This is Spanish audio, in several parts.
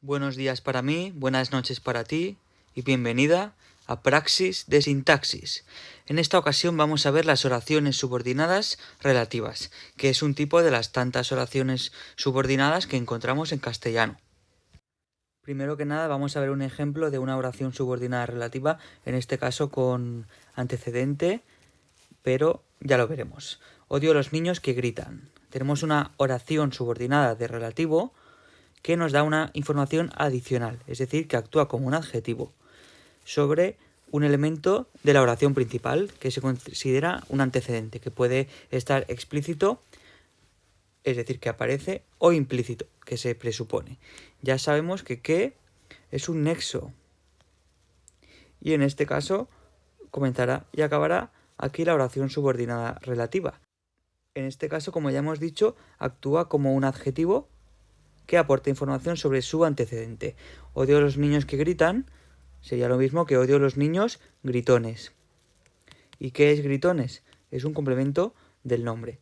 Buenos días para mí, buenas noches para ti y bienvenida a Praxis de Sintaxis. En esta ocasión vamos a ver las oraciones subordinadas relativas, que es un tipo de las tantas oraciones subordinadas que encontramos en castellano. Primero que nada vamos a ver un ejemplo de una oración subordinada relativa, en este caso con antecedente, pero ya lo veremos. Odio a los niños que gritan. Tenemos una oración subordinada de relativo que nos da una información adicional, es decir, que actúa como un adjetivo sobre un elemento de la oración principal que se considera un antecedente, que puede estar explícito, es decir, que aparece, o implícito, que se presupone. Ya sabemos que es un nexo. Y en este caso comenzará y acabará aquí la oración subordinada relativa. En este caso, como ya hemos dicho, actúa como un adjetivo que aporta información sobre su antecedente. Odio a los niños que gritan sería lo mismo que odio a los niños gritones. ¿Y qué es gritones? Es un complemento del nombre,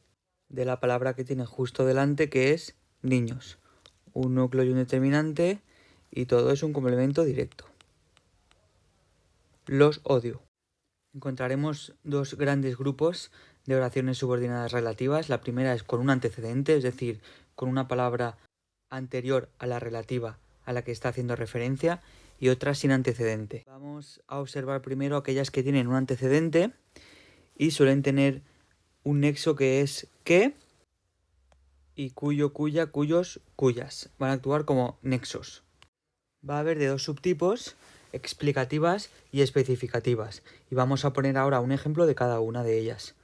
de la palabra que tiene justo delante, que es niños. Un núcleo y un determinante, y todo es un complemento directo. Los odio. Encontraremos dos grandes grupos de oraciones subordinadas relativas. La primera es con un antecedente, es decir, con una palabra anterior a la relativa a la que está haciendo referencia, y otra sin antecedente. Vamos a observar primero aquellas que tienen un antecedente y suelen tener un nexo que es que y cuyo, cuya, cuyos, cuyas. Van a actuar como nexos. Va a haber de dos subtipos, explicativas y especificativas, y vamos a poner ahora un ejemplo de cada una de ellas.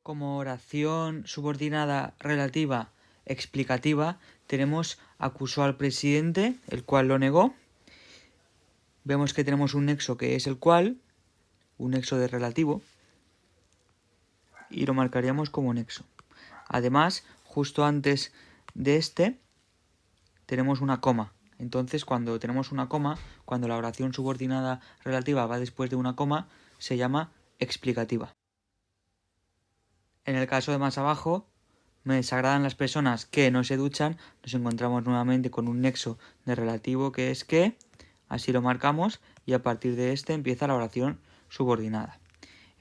Como oración subordinada relativa explicativa tenemos acusó al presidente, el cual lo negó. Vemos que tenemos un nexo que es el cual, un nexo de relativo, y lo marcaríamos como nexo. Además, justo antes de este tenemos una coma. Entonces, cuando tenemos una coma, cuando la oración subordinada relativa va después de una coma, se llama explicativa. En el caso de más abajo, me desagradan las personas que no se duchan, nos encontramos nuevamente con un nexo de relativo que es que, así lo marcamos, y a partir de este empieza la oración subordinada.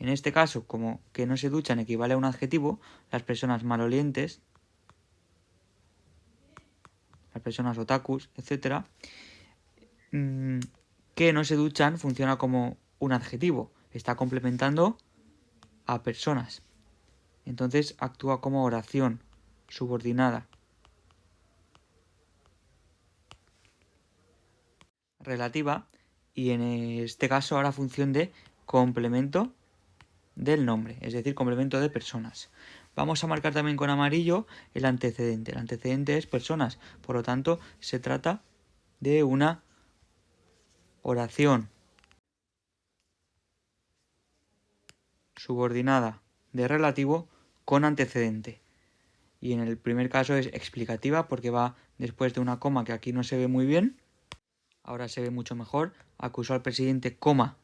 En este caso, como que no se duchan equivale a un adjetivo, las personas malolientes, las personas otakus, etc., que no se duchan funciona como un adjetivo, está complementando a personas. Entonces actúa como oración subordinada relativa, y en este caso ahora función de complemento del nombre, es decir, complemento de personas. Vamos a marcar también con amarillo el antecedente. El antecedente es personas, por lo tanto se trata de una oración subordinada de relativo con antecedente. Y en el primer caso es explicativa porque va después de una coma que aquí no se ve muy bien. Ahora se ve mucho mejor. Acusó al presidente, coma,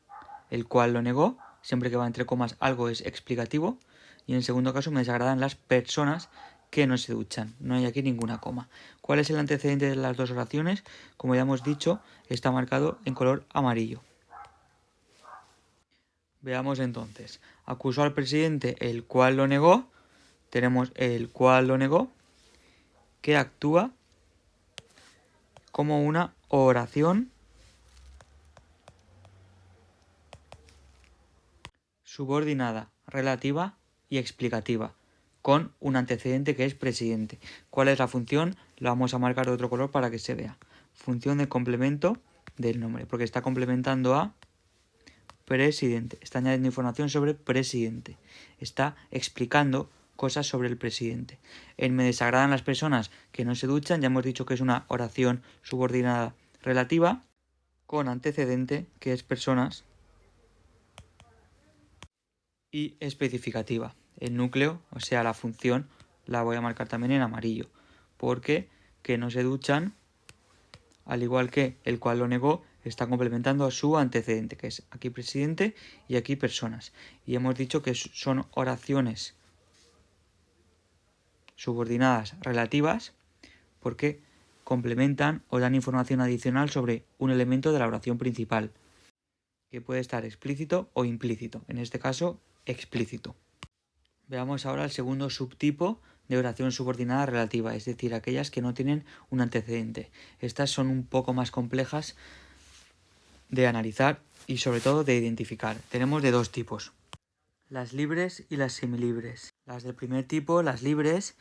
el cual lo negó. Siempre que va entre comas algo es explicativo. Y en el segundo caso me desagradan las personas que no se duchan. No hay aquí ninguna coma. ¿Cuál es el antecedente de las dos oraciones? Como ya hemos dicho, está marcado en color amarillo. Veamos entonces. Acusó al presidente, el cual lo negó. Tenemos el cual lo negó, que actúa como una oración subordinada, relativa y explicativa, con un antecedente que es presidente. ¿Cuál es la función? La vamos a marcar de otro color para que se vea. Función de complemento del nombre, porque está complementando a presidente. Está añadiendo información sobre presidente. Está explicando cosas sobre el presidente. En me desagradan las personas que no se duchan, ya hemos dicho que es una oración subordinada relativa con antecedente, que es personas, y especificativa. El núcleo, o sea, la función, la voy a marcar también en amarillo, porque que no se duchan, al igual que el cual lo negó, está complementando a su antecedente, que es aquí presidente y aquí personas. Y hemos dicho que son oraciones subordinadas relativas, porque complementan o dan información adicional sobre un elemento de la oración principal, que puede estar explícito o implícito, en este caso explícito. Veamos ahora el segundo subtipo de oración subordinada relativa, es decir, aquellas que no tienen un antecedente. Estas son un poco más complejas de analizar y sobre todo de identificar. Tenemos de dos tipos: las libres y las semilibres. Las del primer tipo, las libres,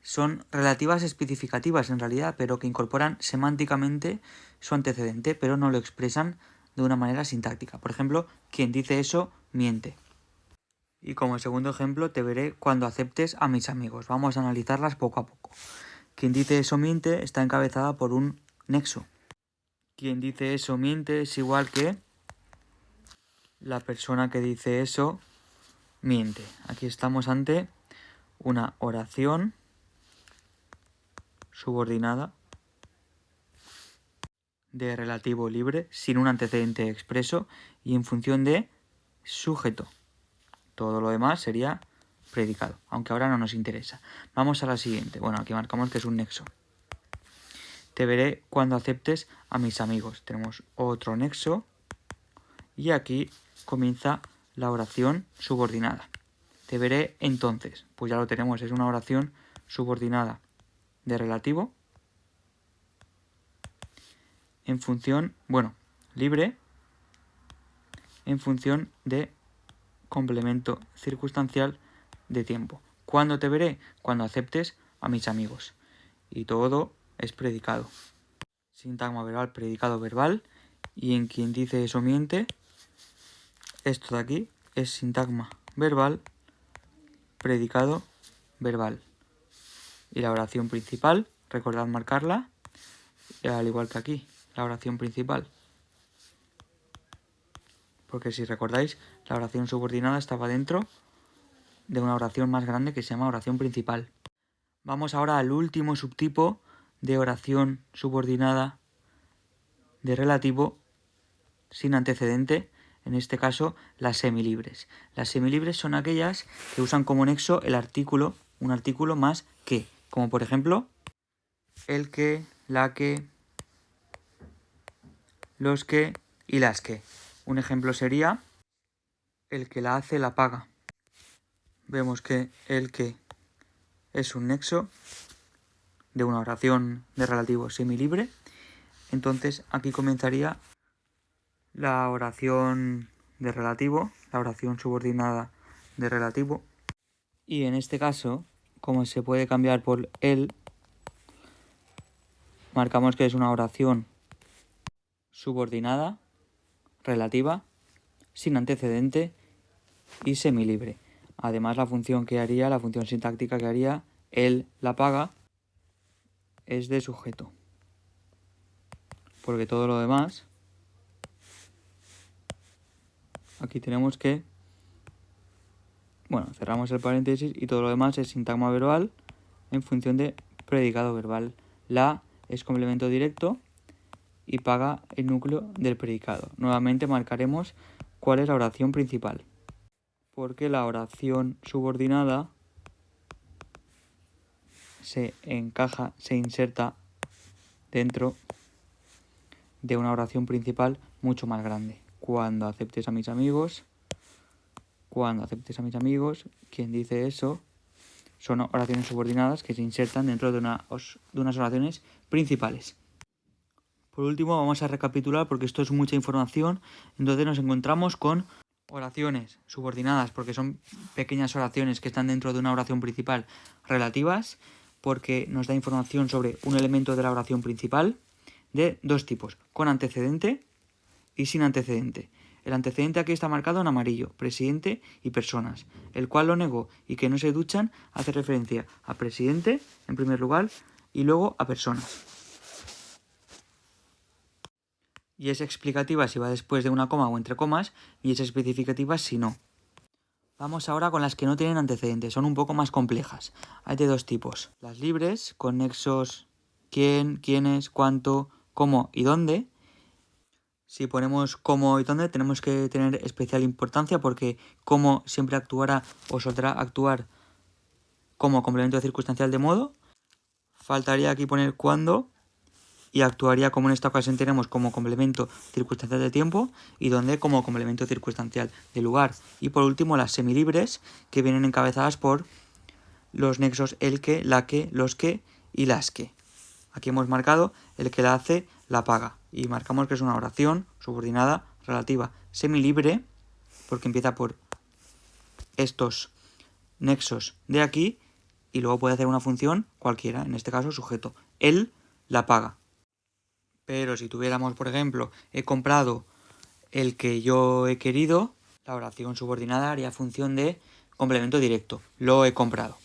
son relativas especificativas en realidad, pero que incorporan semánticamente su antecedente, pero no lo expresan de una manera sintáctica. Por ejemplo, quien dice eso miente. Y como segundo ejemplo te veré cuando aceptes a mis amigos. Vamos a analizarlas poco a poco. Quien dice eso miente está encabezada por un nexo. Quien dice eso miente es igual que la persona que dice eso miente. Aquí estamos ante una oración subordinada de relativo libre sin un antecedente expreso y en función de sujeto. Todo lo demás sería predicado, aunque ahora no nos interesa. Vamos a la siguiente. Bueno, aquí marcamos que es un nexo. Te veré cuando aceptes a mis amigos. Tenemos otro nexo y aquí comienza la oración subordinada. Te veré entonces. Pues ya lo tenemos, es una oración subordinada de relativo en función, libre en función de complemento circunstancial de tiempo. ¿Cuándo te veré? Cuando aceptes a mis amigos. Y todo es predicado. Sintagma verbal, predicado verbal. Y en quien dice eso miente, esto de aquí es sintagma verbal, predicado verbal. Y la oración principal, recordad marcarla, al igual que aquí, la oración principal. Porque si recordáis, la oración subordinada estaba dentro de una oración más grande que se llama oración principal. Vamos ahora al último subtipo de oración subordinada de relativo sin antecedente, en este caso las semilibres. Las semilibres son aquellas que usan como nexo el artículo, un artículo más que, como por ejemplo el que, la que, los que y las que. Un ejemplo sería el que la hace la paga. Vemos que el que es un nexo de una oración de relativo semilibre. Entonces aquí comenzaría la oración de relativo, la oración subordinada de relativo. Y en este caso, como se puede cambiar por el, marcamos que es una oración subordinada, relativa, sin antecedente y semilibre. Además, la función sintáctica que haría, él la paga, es de sujeto. Porque todo lo demás, aquí tenemos que, cerramos el paréntesis y todo lo demás es sintagma verbal en función de predicado verbal. La es complemento directo y paga el núcleo del predicado. Nuevamente marcaremos cuál es la oración principal. Porque la oración subordinada se inserta dentro de una oración principal mucho más grande. Cuando aceptes a mis amigos, quien dice eso, son oraciones subordinadas que se insertan dentro de unas oraciones principales. Por último, vamos a recapitular porque esto es mucha información. Entonces nos encontramos con oraciones subordinadas porque son pequeñas oraciones que están dentro de una oración principal relativas porque nos da información sobre un elemento de la oración principal de dos tipos, con antecedente y sin antecedente. El antecedente aquí está marcado en amarillo, presidente y personas. El cual lo negó y que no se duchan hace referencia a presidente en primer lugar y luego a personas. Y es explicativa si va después de una coma o entre comas y es especificativa si no. Vamos ahora con las que no tienen antecedentes, son un poco más complejas. Hay de dos tipos. Las libres, con nexos quién, quiénes, cuánto, cómo y dónde. Si ponemos cómo y dónde tenemos que tener especial importancia porque cómo siempre actuará o soltará actuar como complemento circunstancial de modo. Faltaría aquí poner cuándo y actuaría como en esta ocasión tenemos como complemento circunstancial de tiempo y donde como complemento circunstancial de lugar. Y por último las semilibres, que vienen encabezadas por los nexos el que, la que, los que y las que. Aquí hemos marcado el que la hace, la paga. Y marcamos que es una oración subordinada relativa semilibre, porque empieza por estos nexos de aquí y luego puede hacer una función cualquiera, en este caso sujeto. Él la paga. Pero si tuviéramos, por ejemplo, he comprado el que yo he querido, la oración subordinada haría función de complemento directo. Lo he comprado.